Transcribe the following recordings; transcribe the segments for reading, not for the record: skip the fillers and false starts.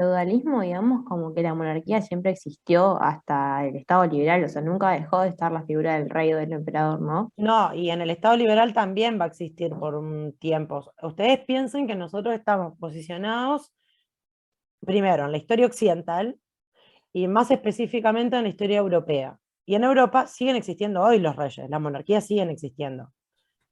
feudalismo, digamos, como que la monarquía siempre existió hasta el Estado liberal, o sea, nunca dejó de estar la figura del rey o del emperador, ¿no? No, y en el Estado liberal también va a existir por un tiempo. Ustedes piensen que nosotros estamos posicionados primero en la historia occidental y más específicamente en la historia europea. Y en Europa siguen existiendo hoy los reyes, las monarquías siguen existiendo.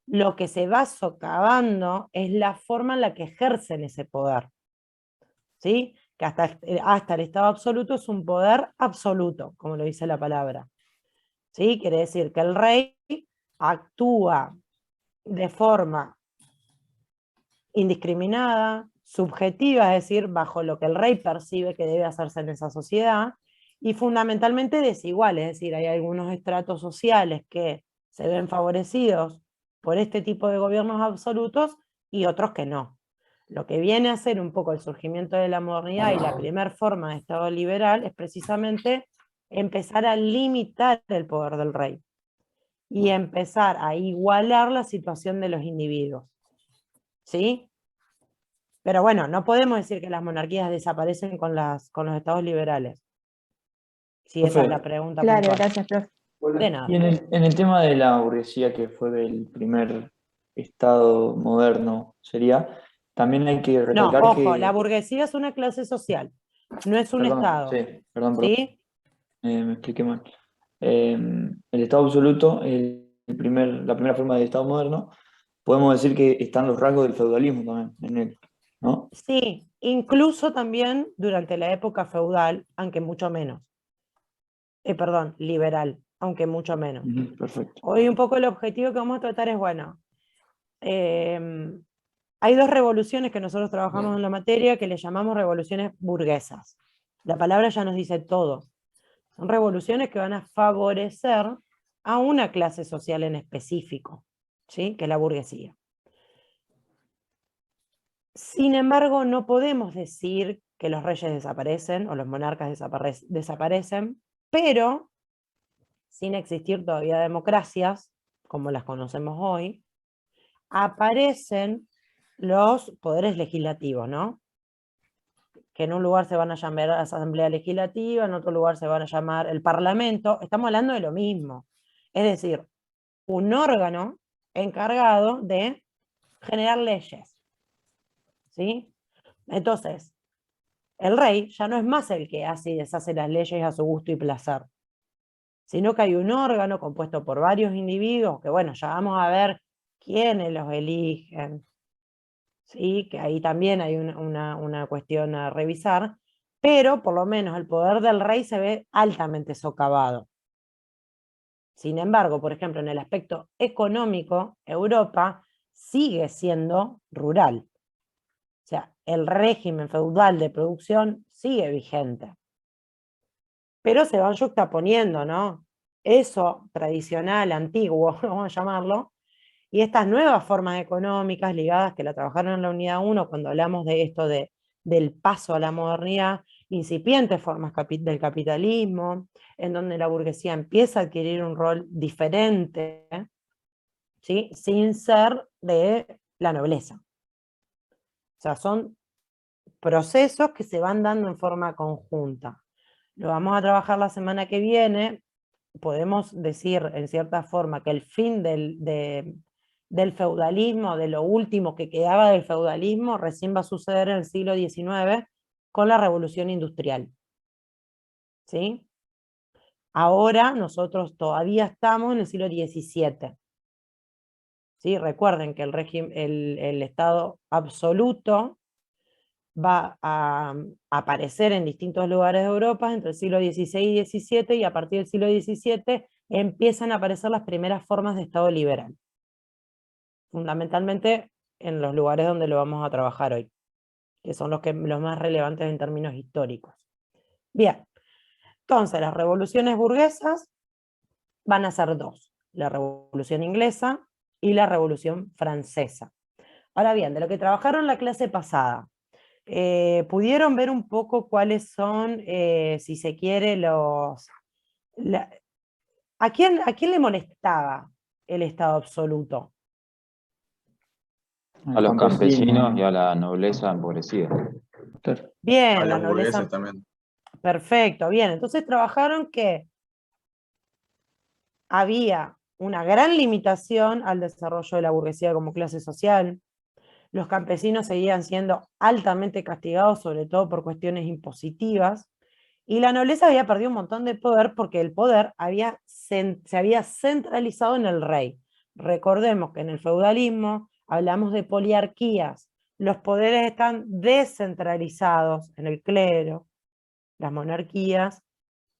Lo que se va socavando es la forma en la que ejercen ese poder, ¿sí? Que hasta el Estado absoluto es un poder absoluto, como lo dice la palabra, ¿sí? Quiere decir que el rey actúa de forma indiscriminada, subjetiva, es decir, bajo lo que el rey percibe que debe hacerse en esa sociedad, y fundamentalmente desigual, es decir, hay algunos estratos sociales que se ven favorecidos por este tipo de gobiernos absolutos y otros que no. Lo que viene a ser un poco el surgimiento de la modernidad y la primera forma de Estado liberal es precisamente empezar a limitar el poder del rey y empezar a igualar la situación de los individuos. ¿Sí? Pero bueno, no podemos decir que las monarquías desaparecen con los estados liberales, si esa es la Profe, pregunta Claro, puntual. gracias, profe. De y nada. en el tema de la burguesía, que fue el primer estado moderno, sería, también hay que No, recalcar ojo, la que, burguesía es una clase social, no es un perdón, sí, estado, perdón, ¿sí? me expliqué mal. El estado absoluto, la primera forma de estado moderno, podemos decir que están los rasgos del feudalismo también en él, ¿no? Sí, incluso también durante la época feudal, aunque mucho menos. Perdón, liberal, aunque mucho menos. Ujú, perfecto. Hoy un poco el objetivo que vamos a tratar es, bueno, eh, hay dos revoluciones que nosotros trabajamos en la materia que le llamamos revoluciones burguesas. La palabra ya nos dice todo. Son revoluciones que van a favorecer a una clase social en específico, ¿sí? Que es la burguesía. Sin embargo, no podemos decir que los reyes desaparecen o los monarcas desaparecen, pero sin existir todavía democracias, como las conocemos hoy, aparecen los poderes legislativos, ¿no? Que en un lugar se van a llamar Asamblea Legislativa, en otro lugar se van a llamar el Parlamento. Estamos hablando de lo mismo. Es decir, un órgano encargado de generar leyes, ¿sí? Entonces, el rey ya no es más el que hace y deshace las leyes a su gusto y placer, sino que hay un órgano compuesto por varios individuos, que bueno, ya vamos a ver quiénes los eligen, ¿sí? Que ahí también hay una cuestión a revisar, pero por lo menos el poder del rey se ve altamente socavado. Sin embargo, por ejemplo, en el aspecto económico, Europa sigue siendo rural. O sea, el régimen feudal de producción sigue vigente. Pero se van yuxtaponiendo, ¿no? Eso tradicional, antiguo, vamos a llamarlo, y estas nuevas formas económicas ligadas que la trabajaron en la unidad uno cuando hablamos de esto del paso a la modernidad, incipientes formas del capitalismo, en donde la burguesía empieza a adquirir un rol diferente, ¿sí? Sin ser de la nobleza. O sea, son procesos que se van dando en forma conjunta. Lo vamos a trabajar la semana que viene. Podemos decir en cierta forma que el fin del feudalismo, de lo último que quedaba del feudalismo, recién va a suceder en el siglo XIX con la revolución industrial. ¿Sí? Ahora nosotros todavía estamos en el siglo XVII. ¿Sí? Recuerden que el Estado absoluto va a aparecer en distintos lugares de Europa entre el siglo XVI y XVII, y a partir del siglo XVII empiezan a aparecer las primeras formas de Estado liberal, fundamentalmente en los lugares donde lo vamos a trabajar hoy, que son los más relevantes en términos históricos. Bien, entonces las revoluciones burguesas van a ser dos, la Revolución Inglesa y la Revolución Francesa. Ahora bien, de lo que trabajaron la clase pasada, pudieron ver un poco cuáles son, si se quiere, la- a quién le molestaba el Estado absoluto? A El los campesinos y campesino, a la nobleza empobrecida. Claro. A Bien, la los burgueses nobleza. también. Perfecto, bien. Entonces trabajaron que había una gran limitación al desarrollo de la burguesía como clase social. Los campesinos seguían siendo altamente castigados, sobre todo por cuestiones impositivas, y la nobleza había perdido un montón de poder porque el poder se había centralizado en el rey. Recordemos que en el feudalismo hablamos de poliarquías. Los poderes están descentralizados en el clero, las monarquías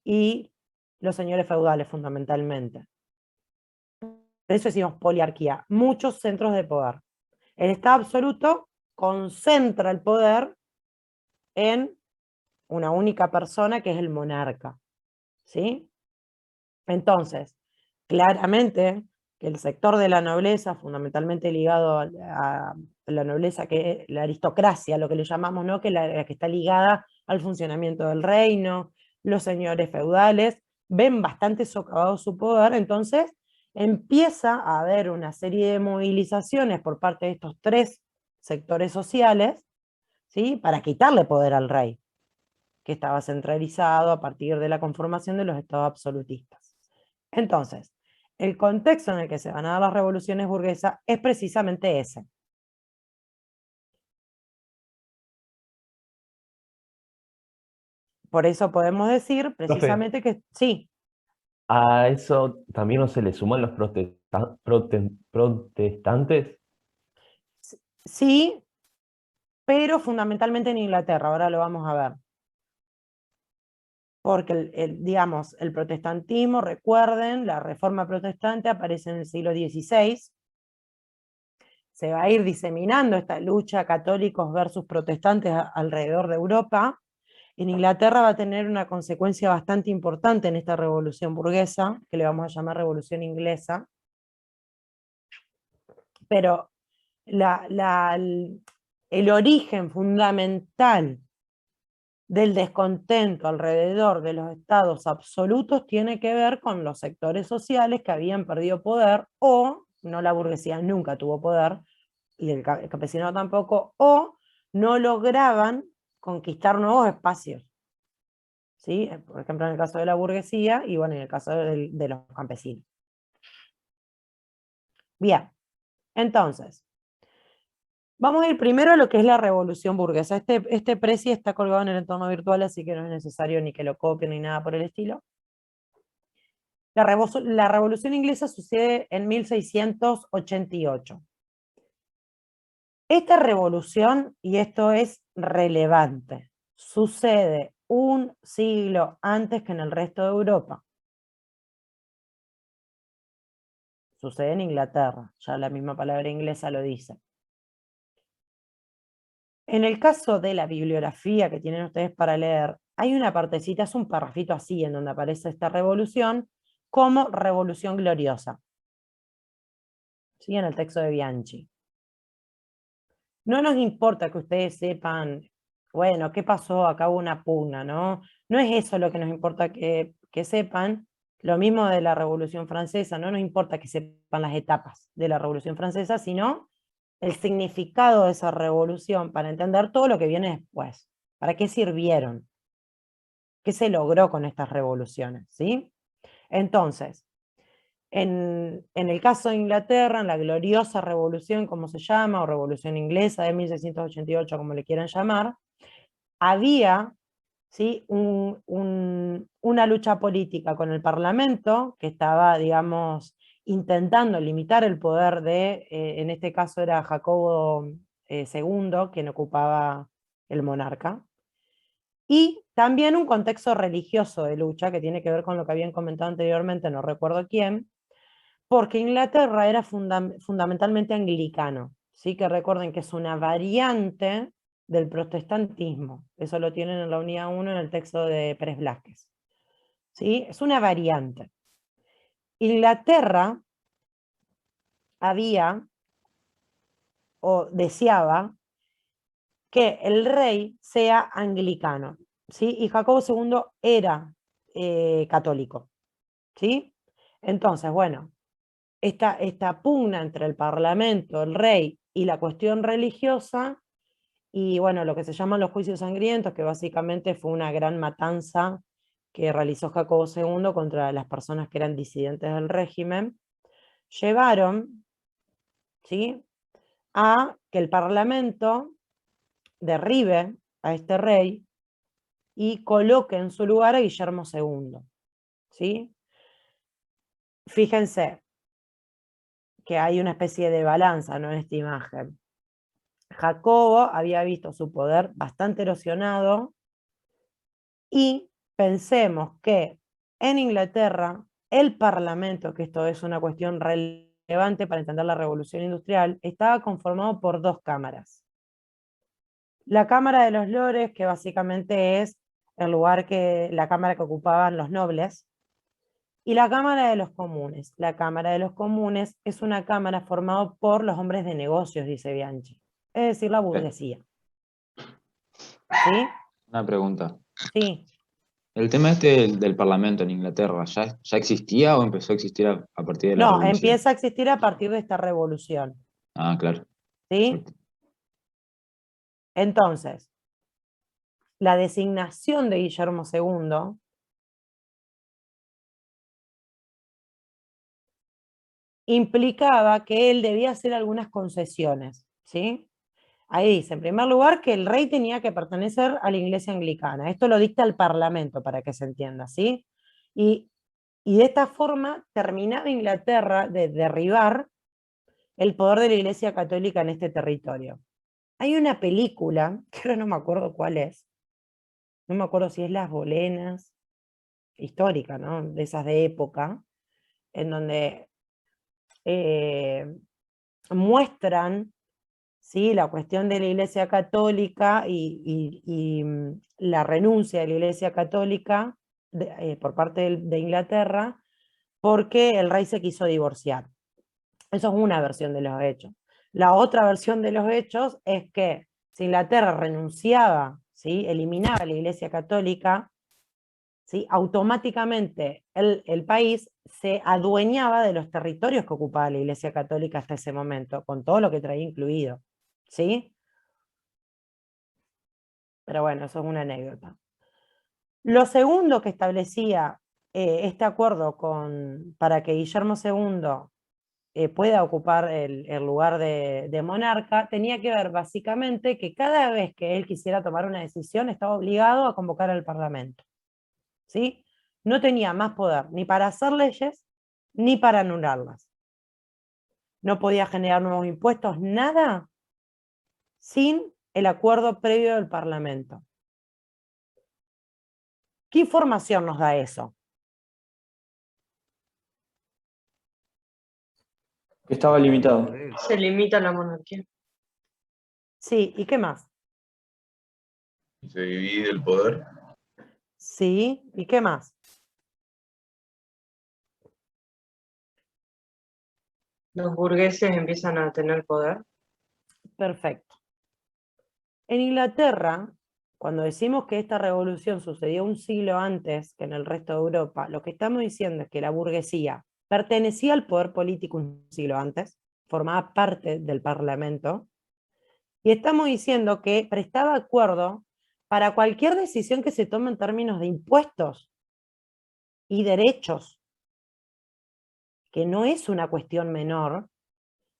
y los señores feudales fundamentalmente. Por eso decimos poliarquía, muchos centros de poder. El Estado absoluto concentra el poder en una única persona que es el monarca, ¿sí? Entonces, claramente que el sector de la nobleza, fundamentalmente ligado a la nobleza, que la aristocracia, lo que le llamamos, ¿no? Que la que está ligada al funcionamiento del reino, los señores feudales, ven bastante socavado su poder, entonces empieza a haber una serie de movilizaciones por parte de estos tres sectores sociales, ¿sí? Para quitarle poder al rey, que estaba centralizado a partir de la conformación de los estados absolutistas. Entonces, el contexto en el que se van a dar las revoluciones burguesas es precisamente ese. Por eso podemos decir precisamente que sí. A eso también no se le suman los protestantes. Sí, pero fundamentalmente en Inglaterra, ahora lo vamos a ver. Porque digamos, el protestantismo, recuerden, la reforma protestante aparece en el siglo XVI, se va a ir diseminando esta lucha católicos versus protestantes alrededor de Europa. En Inglaterra va a tener una consecuencia bastante importante en esta revolución burguesa, que le vamos a llamar revolución inglesa. Pero el origen fundamental del descontento alrededor de los estados absolutos tiene que ver con los sectores sociales que habían perdido poder, o no, la burguesía nunca tuvo poder, y el campesinado tampoco, o no lograban conquistar nuevos espacios. ¿Sí? Por ejemplo, en el caso de la burguesía, y bueno, en el caso de los campesinos. Bien, entonces, vamos a ir primero a lo que es la revolución burguesa. Este preci está colgado en el entorno virtual, así que no es necesario ni que lo copien ni nada por el estilo. La revolución inglesa sucede en 1688. Esta revolución, y esto es relevante, sucede un siglo antes que en el resto de Europa. Sucede en Inglaterra, ya la misma palabra inglesa lo dice. En el caso de la bibliografía que tienen ustedes para leer, hay una partecita, es un parrafito así, en donde aparece esta revolución como revolución gloriosa. ¿Sí? En el texto de Bianchi. No nos importa que ustedes sepan, bueno, qué pasó, acá hubo una pugna, ¿no? No es eso lo que nos importa que sepan. Lo mismo de la Revolución Francesa, no nos importa que sepan las etapas de la Revolución Francesa, sino el significado de esa revolución para entender todo lo que viene después. ¿Para qué sirvieron? ¿Qué se logró con estas revoluciones? ¿Sí? Entonces, en el caso de Inglaterra, en la gloriosa revolución, como se llama, o revolución inglesa de 1688, como le quieran llamar, había, ¿sí?, una lucha política con el Parlamento, que estaba, digamos, intentando limitar el poder de, en este caso era Jacobo II, quien ocupaba el monarca, y también un contexto religioso de lucha, que tiene que ver con lo que habían comentado anteriormente, no recuerdo quién, porque Inglaterra era fundamentalmente anglicano, ¿sí? Que recuerden que es una variante del protestantismo. Eso lo tienen en la unidad 1 en el texto de Pérez Blázquez. ¿Sí? Es una variante. Inglaterra había o deseaba que el rey sea anglicano, ¿sí? Y Jacobo II era católico, ¿sí? Entonces, bueno, esta pugna entre el parlamento, el rey y la cuestión religiosa y bueno, lo que se llaman los juicios sangrientos, que básicamente fue una gran matanza que realizó Jacobo II contra las personas que eran disidentes del régimen, llevaron, ¿sí?, a que el Parlamento derribe a este rey y coloque en su lugar a Guillermo II, ¿sí? Fíjense que hay una especie de balanza, ¿no?, en esta imagen. Jacobo había visto su poder bastante erosionado y pensemos que en Inglaterra el Parlamento, que esto es una cuestión relevante para entender la Revolución Industrial, estaba conformado por dos cámaras. La Cámara de los Lores, que básicamente es el lugar la cámara que ocupaban los nobles, y la Cámara de los Comunes. La Cámara de los Comunes es una cámara formada por los hombres de negocios, dice Bianchi, es decir, la burguesía. ¿Sí? Una pregunta. Sí. ¿El tema del Parlamento en Inglaterra ya existía o empezó a existir a partir de la No, Revolución? empieza a existir a partir de esta revolución. Ah, claro. ¿Sí? Perfecto. Entonces, la designación de Guillermo II implicaba que él debía hacer algunas concesiones, ¿sí? Ahí dice, en primer lugar, que el rey tenía que pertenecer a la Iglesia anglicana. Esto lo dicta el Parlamento, para que se entienda, ¿sí? Y de esta forma terminaba Inglaterra de derribar el poder de la Iglesia católica en este territorio. Hay una película, que ahora no me acuerdo cuál es, no me acuerdo si es Las Bolenas, histórica, ¿no?, de esas de época, en donde muestran, ¿sí?, la cuestión de la Iglesia Católica y la renuncia de la Iglesia Católica por parte de Inglaterra, porque el rey se quiso divorciar. Eso es una versión de los hechos. La otra versión de los hechos es que si Inglaterra renunciaba, ¿sí?, eliminaba la Iglesia Católica, ¿sí?, automáticamente el país se adueñaba de los territorios que ocupaba la Iglesia Católica hasta ese momento, con todo lo que traía incluido, ¿sí? Pero bueno, eso es una anécdota. Lo segundo que establecía este acuerdo para que Guillermo II pueda ocupar el lugar de monarca, tenía que ver básicamente que cada vez que él quisiera tomar una decisión estaba obligado a convocar al Parlamento, ¿sí? No tenía más poder ni para hacer leyes ni para anularlas. No podía generar nuevos impuestos, nada, sin el acuerdo previo del Parlamento. ¿Qué información nos da eso? Que estaba limitado. Se limita la monarquía. Sí, ¿y qué más? Se divide el poder. Sí, ¿y qué más? Los burgueses empiezan a tener poder. Perfecto. En Inglaterra, cuando decimos que esta revolución sucedió un siglo antes que en el resto de Europa, lo que estamos diciendo es que la burguesía pertenecía al poder político un siglo antes, formaba parte del Parlamento, y estamos diciendo que prestaba acuerdo para cualquier decisión que se tome en términos de impuestos y derechos, que no es una cuestión menor,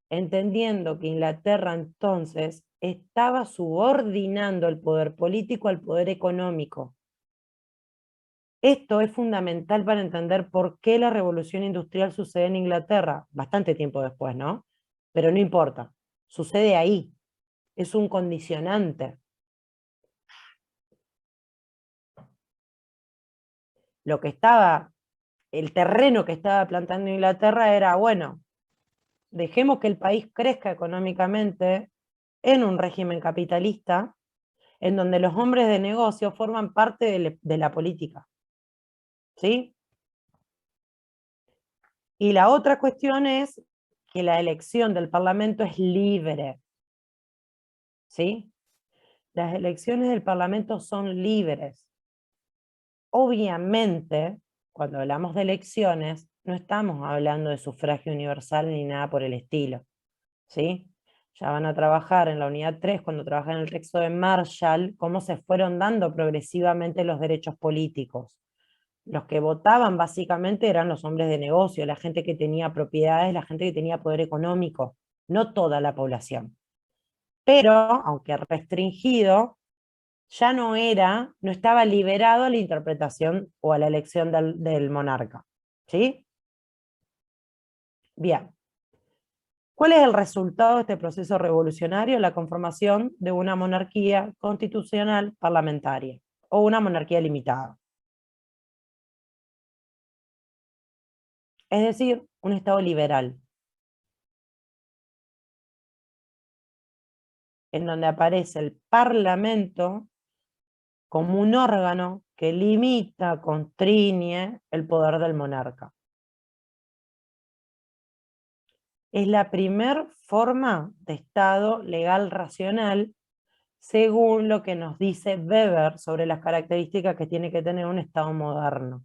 entendiendo que Inglaterra entonces estaba subordinando el poder político al poder económico. Esto es fundamental para entender por qué la revolución industrial sucede en Inglaterra, bastante tiempo después, ¿no? Pero no importa, sucede ahí, es un condicionante. El terreno que estaba plantando Inglaterra era, bueno, dejemos que el país crezca económicamente en un régimen capitalista, en donde los hombres de negocio forman parte de la política. ¿Sí? Y la otra cuestión es que la elección del Parlamento es libre. ¿Sí? Las elecciones del Parlamento son libres. Obviamente, cuando hablamos de elecciones, no estamos hablando de sufragio universal ni nada por el estilo, ¿sí? ya van a trabajar en la unidad 3, cuando trabajan en el texto de Marshall, cómo se fueron dando progresivamente los derechos políticos. Los que votaban básicamente eran los hombres de negocio, la gente que tenía propiedades, la gente que tenía poder económico, no toda la población. Pero, aunque restringido, ya no estaba liberado a la interpretación o a la elección del monarca. ¿Sí? Bien. ¿Cuál es el resultado de este proceso revolucionario? La conformación de una monarquía constitucional parlamentaria, o una monarquía limitada. Es decir, un Estado liberal, en donde aparece el Parlamento como un órgano que limita, constriñe el poder del monarca. Es la primer forma de Estado legal racional, según lo que nos dice Weber sobre las características que tiene que tener un Estado moderno.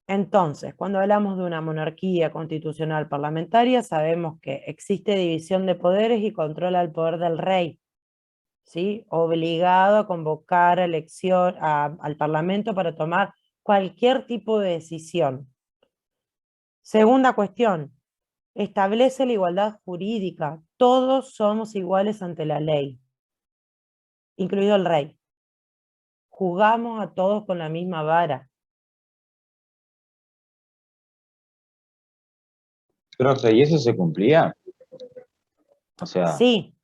Entonces, cuando hablamos de una monarquía constitucional parlamentaria, sabemos que existe división de poderes y controla el poder del rey, ¿sí? Obligado a convocar al Parlamento para tomar cualquier tipo de decisión. Segunda cuestión, establece la igualdad jurídica. Todos somos iguales ante la ley, incluido el rey. Juzgamos a todos con la misma vara. Profe, ¿y eso se cumplía? O sea, Sí,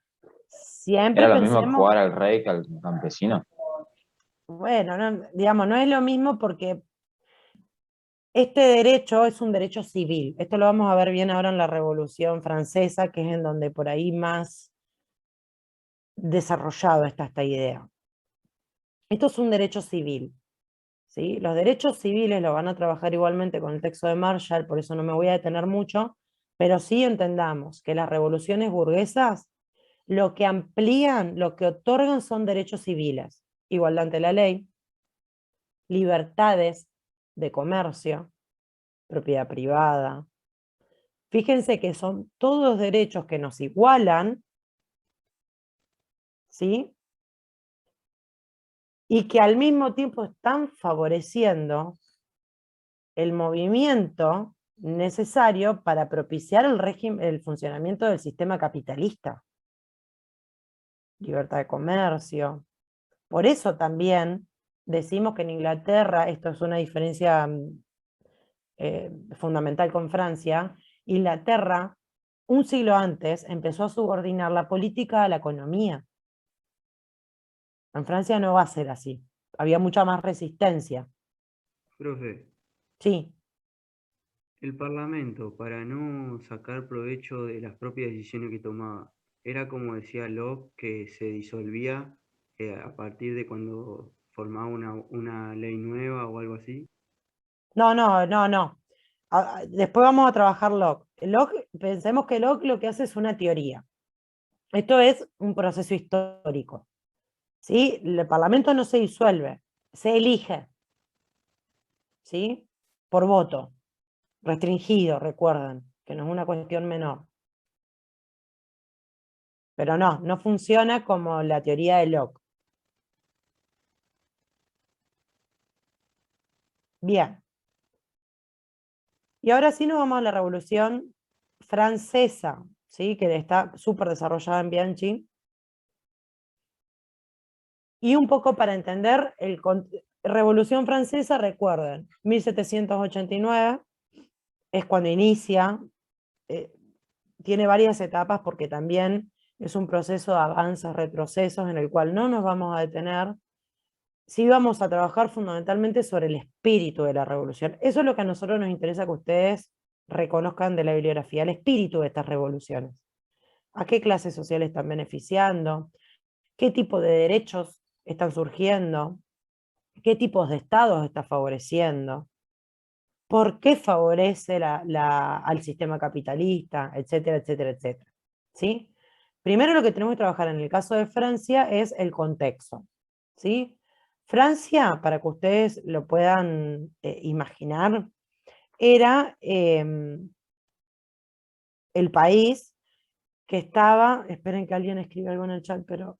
siempre ¿era lo mismo pensemos, jugar al rey que al campesino? bueno, digamos, no es lo mismo porque este derecho es un derecho civil. Esto lo vamos a ver bien ahora en la Revolución Francesa, que es en donde por ahí más desarrollado está esta idea. Esto es un derecho civil, ¿sí? Los derechos civiles lo van a trabajar igualmente con el texto de Marshall, por eso no me voy a detener mucho, pero sí entendamos que las revoluciones burguesas lo que amplían, lo que otorgan son derechos civiles, igualdad ante la ley, libertades de comercio, propiedad privada. Fíjense que son todos derechos que nos igualan, ¿sí? Y que al mismo tiempo están favoreciendo el movimiento necesario para propiciar el funcionamiento del sistema capitalista. Libertad de comercio. Por eso también decimos que en Inglaterra, esto es una diferencia fundamental con Francia, Inglaterra, un siglo antes, empezó a subordinar la política a la economía. En Francia no va a ser así. Había mucha más resistencia. Profe, Sí, el Parlamento, para no sacar provecho de las propias decisiones que tomaba, era como decía Locke, que se disolvía a partir de cuando formaba una ley nueva o algo así. no. Después vamos a trabajar Locke. Pensemos que Locke lo que hace es una teoría. Esto es un proceso histórico. ¿Sí? El Parlamento no se disuelve, se elige. ¿Sí? Por voto. Restringido, recuerden, que no es una cuestión menor. Pero no funciona como la teoría de Locke. Bien. Y ahora sí nos vamos a la Revolución Francesa, ¿sí? Que está súper desarrollada en Bianchi. Y un poco para entender Revolución Francesa, recuerden, 1789 es cuando inicia, tiene varias etapas porque también es un proceso de avances, retrocesos en el cual no nos vamos a detener. Sí vamos a trabajar fundamentalmente sobre el espíritu de la revolución. Eso es lo que a nosotros nos interesa que ustedes reconozcan de la bibliografía, el espíritu de estas revoluciones. ¿A qué clases sociales están beneficiando? ¿Qué tipo de derechos están surgiendo? ¿Qué tipos de estados está favoreciendo? ¿Por qué favorece al sistema capitalista? Etcétera, etcétera, etcétera. ¿Sí? Primero lo que tenemos que trabajar en el caso de Francia es el contexto. ¿sí? Francia, para que ustedes lo puedan imaginar, era el país que estaba, esperen que alguien escriba algo en el chat, pero